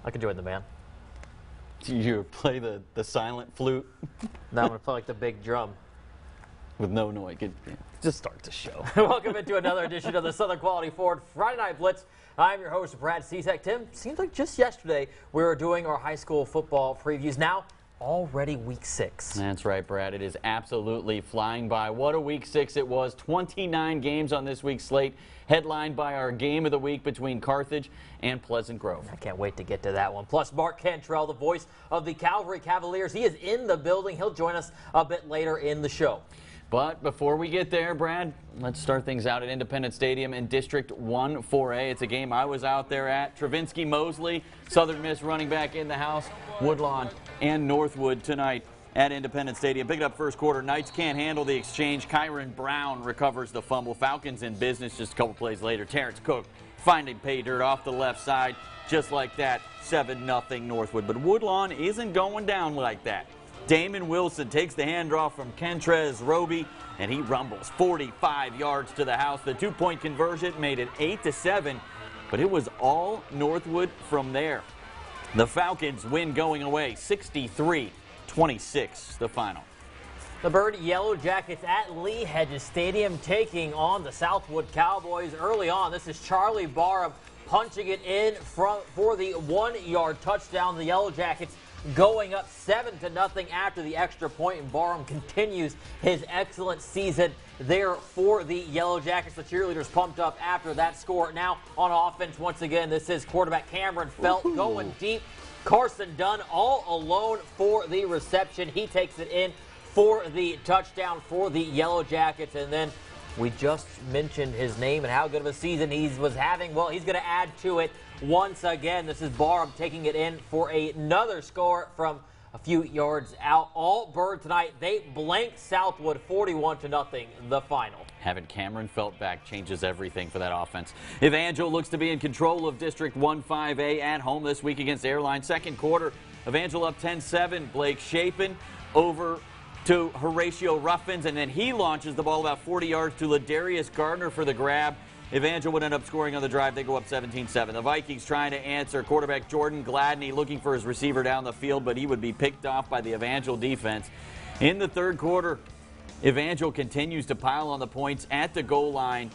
I could join the band. You play the silent flute? Now I'm going to play like the big drum. With no noise. Just start the show. Welcome into another edition of the Southern Quality Ford Friday Night Blitz. I'm your host, Brad Cizek. Tim, seems like just yesterday we were doing our high school football previews. Now, already week 6. That's right, Brad. It is absolutely flying by. What a week 6 it was. 29 games on this week's slate, headlined by our game of the week between Carthage and Pleasant Grove. I can't wait to get to that one. Plus, Mark Cantrell, the voice of the Calvary Cavaliers. He is in the building. He'll join us a bit later in the show. But before we get there, Brad, let's start things out at Independence Stadium in District 1 4A. It's a game I was out there at. Travinsky Mosley, Southern Miss running back in the house. Woodlawn and Northwood tonight at Independence Stadium. Pick it up first quarter. Knights can't handle the exchange. Kyron Brown recovers the fumble. Falcons in business just a couple plays later. Terrence Cook finding pay dirt off the left side. Just like that, 7-0 Northwood. But Woodlawn isn't going down like that. Damon Wilson takes the handoff from Kentrez Roby, and he rumbles 45 yards to the house. The two-point conversion made it 8-7, but it was all Northwood from there. The Falcons win going away, 63-26, the final. The Bird Yellow Jackets at Lee Hedges Stadium taking on the Southwood Cowboys early on. This is Charlie Barham punching it in for the 1-yard touchdown. The Yellow Jackets going up 7-0 after the extra point, and Barham continues his excellent season there for the Yellow Jackets. The cheerleaders pumped up after that score. Now on offense, once again, this is quarterback Cameron Felt going deep. Carson Dunn all alone for the reception. He takes it in for the touchdown for the Yellow Jackets, and then we just mentioned his name and how good of a season he was having. Well, he's going to add to it once again. This is Barham taking it in for another score from a few yards out. All Bird tonight, they blank Southwood 41-0, the final. Having Cameron Felt back changes everything for that offense. Evangel looks to be in control of District 1-5A at home this week against Airline. Second quarter, Evangel up 10-7. Blake Chapin over to Horatio Ruffins, and then he launches the ball about 40 yards to Ladarius Gardner for the grab. Evangel would end up scoring on the drive. They go up 17-7. The Vikings trying to answer. Quarterback Jordan Gladney looking for his receiver down the field, but he would be picked off by the Evangel defense. In the third quarter, Evangel continues to pile on the points at the goal line.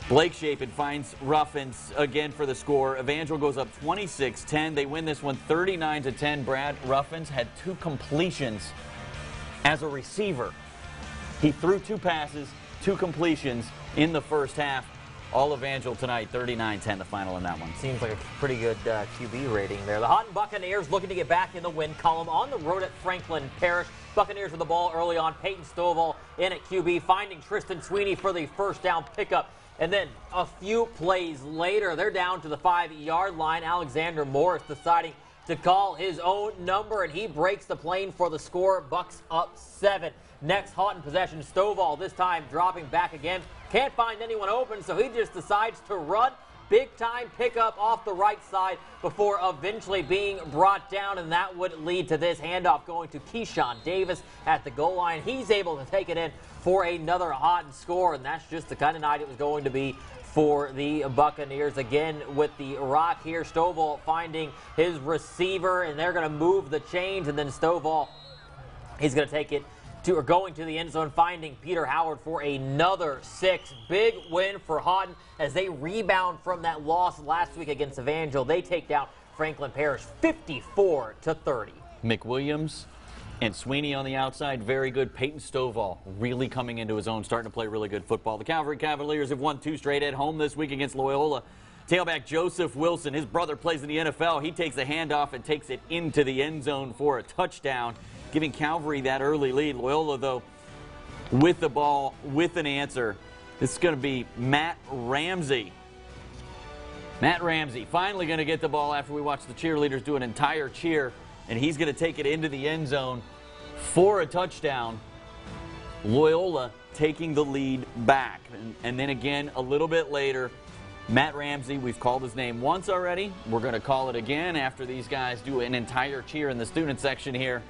Blake Chapin finds Ruffins again for the score. Evangel goes up 26-10. They win this one 39-10. Brad, Ruffins had 2 completions as a receiver. He threw 2 passes, 2 completions in the first half. All Evangel tonight, 39-10, the final in that one. Seems like a pretty good QB rating there. The Houghton Buccaneers looking to get back in the win column on the road at Franklin Parish. Buccaneers with the ball early on. Peyton Stovall in at QB, finding Tristan Sweeney for the first down pickup. And then a few plays later, they're down to the 5-yard line. Alexander Morris deciding to call his own number, and he breaks the plane for the score. Bucks up 7. Next Houghton possession, Stovall this time dropping back again. Can't find anyone open, so he just decides to run. Big time pickup off the right side before eventually being brought down, and that would lead to this handoff going to Keyshawn Davis at the goal line. He's able to take it in for another Houghton score, and that's just the kind of night it was going to be for the Buccaneers. Again with the rock here, Stovall finding his receiver, and they're going to move the chains, and then Stovall, he's going to take it to, or going to the end zone, finding Peter Howard for another 6. Big win for Houghton as they rebound from that loss last week against Evangel. They take down Franklin Parish 54-30. McWilliams and Sweeney on the outside, very good. Peyton Stovall really coming into his own, starting to play really good football. The Calvary Cavaliers have won 2 straight at home this week against Loyola. Tailback Joseph Wilson, his brother plays in the NFL. He takes the handoff and takes it into the end zone for a touchdown, giving Calvary that early lead. Loyola, though, with the ball, with an answer. This is going to be Matt Ramsey. Matt Ramsey finally going to get the ball after we watch the cheerleaders do an entire cheer, and he's going to take it into the end zone for a touchdown. Loyola taking the lead back. And then again, a little bit later, Matt Ramsey, we've called his name once already. We're going to call it again after these guys do an entire cheer in the student section here.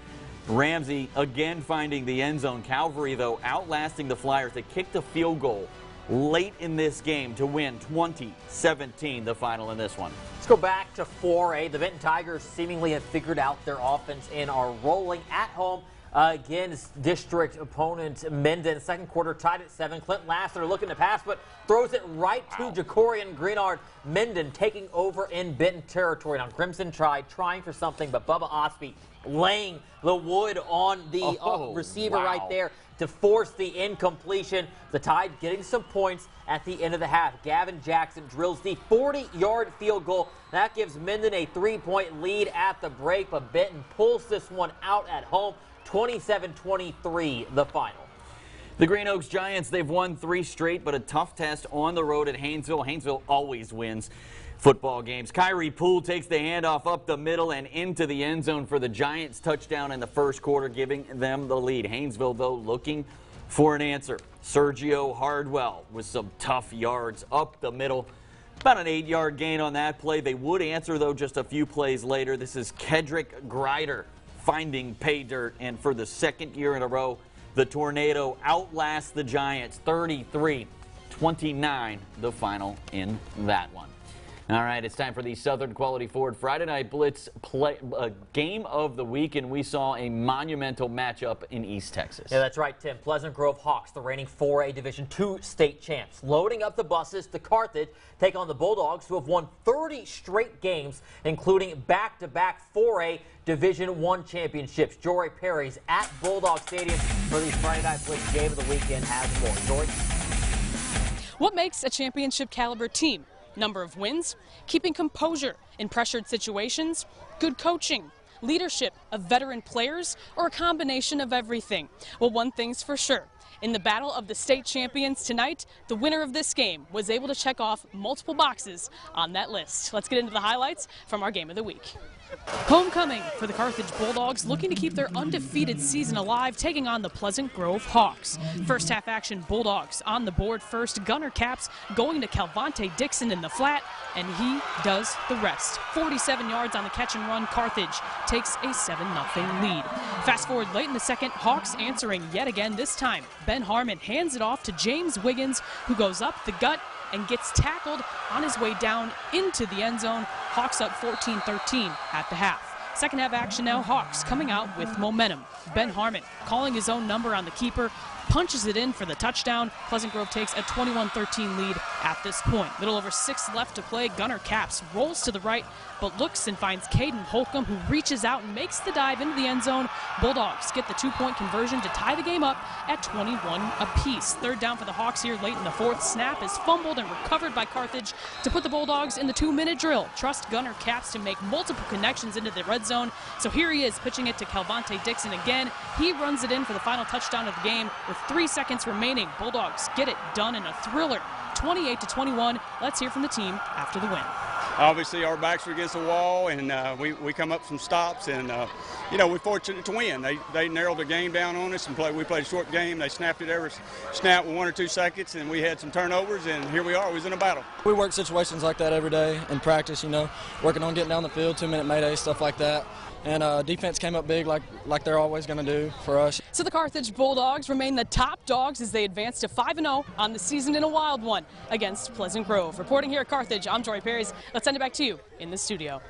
Ramsey again finding the end zone. Calvary, though, outlasting the Flyers. They kicked a field goal late in this game to win 20-17, the final in this one. Let's go back to 4A. The Benton Tigers seemingly have figured out their offense and are rolling at home against district opponent Minden. Second quarter tied at 7. Clint Lassiter looking to pass, but throws it right to Jacorian Greenard. Minden taking over in Benton territory. Now Crimson trying for something, but Bubba Osby laying the wood on the receiver right there to force the incompletion. The Tide getting some points at the end of the half. Gavin Jackson drills the 40-yard field goal. That gives Minden a 3-point lead at the break, but Benton pulls this one out at home. 27-23 the final. The Green Oaks Giants, they've won 3 straight, but a tough test on the road at Haynesville. Haynesville always wins football games. Kyrie Poole takes the handoff up the middle and into the end zone for the Giants touchdown in the first quarter, giving them the lead. Haynesville, though, looking for an answer. Sergio Hardwell with some tough yards up the middle. About an 8-yard gain on that play. They would answer, though, just a few plays later. This is Kedrick Grider finding pay dirt, and for the second year in a row, the Tornado outlasts the Giants 33-29, the final in that one. All right, it's time for the Southern Quality Ford Friday Night Blitz game of the week, and we saw a monumental matchup in East Texas. Yeah, that's right, Tim. Pleasant Grove Hawks, the reigning 4A Division II state champs, loading up the buses to Carthage, take on the Bulldogs, who have won 30 straight games, including back-to-back 4A Division I championships. Jory Perry's at Bulldog Stadium for the Friday Night Blitz game of the weekend has more. Jory? What makes a championship caliber team? Number of wins, keeping composure in pressured situations, good coaching, leadership of veteran players, or a combination of everything? Well, one thing's for sure. In the battle of the state champions tonight, the winner of this game was able to check off multiple boxes on that list. Let's get into the highlights from our game of the week. Homecoming for the Carthage Bulldogs, looking to keep their undefeated season alive, taking on the Pleasant Grove Hawks. First half action, Bulldogs on the board first. Gunner Caps going to Calvante Dixon in the flat, and he does the rest. 47 yards on the catch and run. Carthage takes a 7-0 lead. Fast forward late in the second, Hawks answering yet again. This time, Ben Harmon hands it off to James Wiggins, who goes up the gut and gets tackled on his way down into the end zone. Hawks up 14-13 at the half. Second half action now, Hawks coming out with momentum. Ben Harmon calling his own number on the keeper, punches it in for the touchdown. Pleasant Grove takes a 21-13 lead at this point. Little over 6 left to play. Gunner Caps rolls to the right, but looks and finds Caden Holcomb, who reaches out and makes the dive into the end zone. Bulldogs get the 2-point conversion to tie the game up at 21 apiece. Third down for the Hawks here late in the fourth. Snap is fumbled and recovered by Carthage to put the Bulldogs in the 2-minute drill. Trust Gunner Caps to make multiple connections into the red zone. So here he is pitching it to Calvante Dixon again. He runs it in for the final touchdown of the game with 3 seconds remaining. Bulldogs get it done in a thriller, 28-21. Let's hear from the team after the win. Obviously, our backs were against the wall, and we come up some stops, and we're fortunate to win. They narrowed the game down on us, and we played a short game. They snapped it every snap with 1 or 2 seconds, and we had some turnovers, and here we are. We was in a battle. We work situations like that every day in practice. Working on getting down the field, 2-minute mayday, stuff like that. And defense came up big like they're always going to do for us. So the Carthage Bulldogs remain the top dogs as they advance to 5-0 on the season in a wild one against Pleasant Grove. Reporting here at Carthage, I'm Jory Perez. Let's send it back to you in the studio.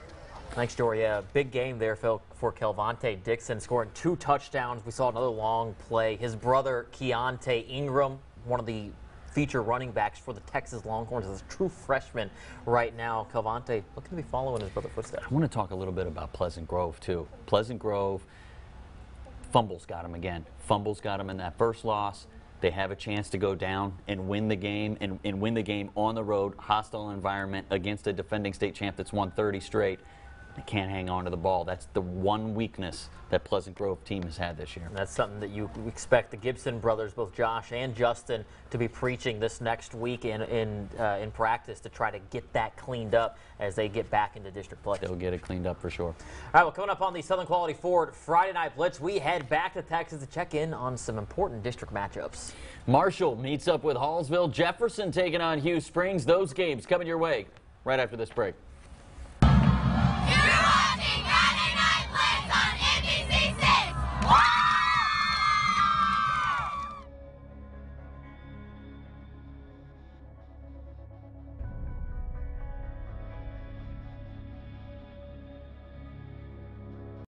Thanks, Jory. Yeah, big game there for Calvante Dixon, scoring 2 touchdowns. We saw another long play. His brother, Keontae Ingram, one of the feature running backs for the Texas Longhorns, is a true freshman right now. Calvante looking to be following his brother's footsteps. I want to talk a little bit about Pleasant Grove, too. Pleasant Grove, fumbles got him again. Fumbles got him in that first loss. They have a chance to go down and win the game, and win the game on the road, hostile environment against a defending state champ that's won 30 straight. They can't hang on to the ball. That's the one weakness that Pleasant Grove team has had this year. And that's something that you expect the Gibson brothers, both Josh and Justin, to be preaching this next week in practice to try to get that cleaned up as they get back into district play. They'll get it cleaned up for sure. All right, well, coming up on the Southern Quality Ford Friday Night Blitz, we head back to Texas to check in on some important district matchups. Marshall meets up with Hallsville. Jefferson taking on Hughes Springs. Those games coming your way right after this break.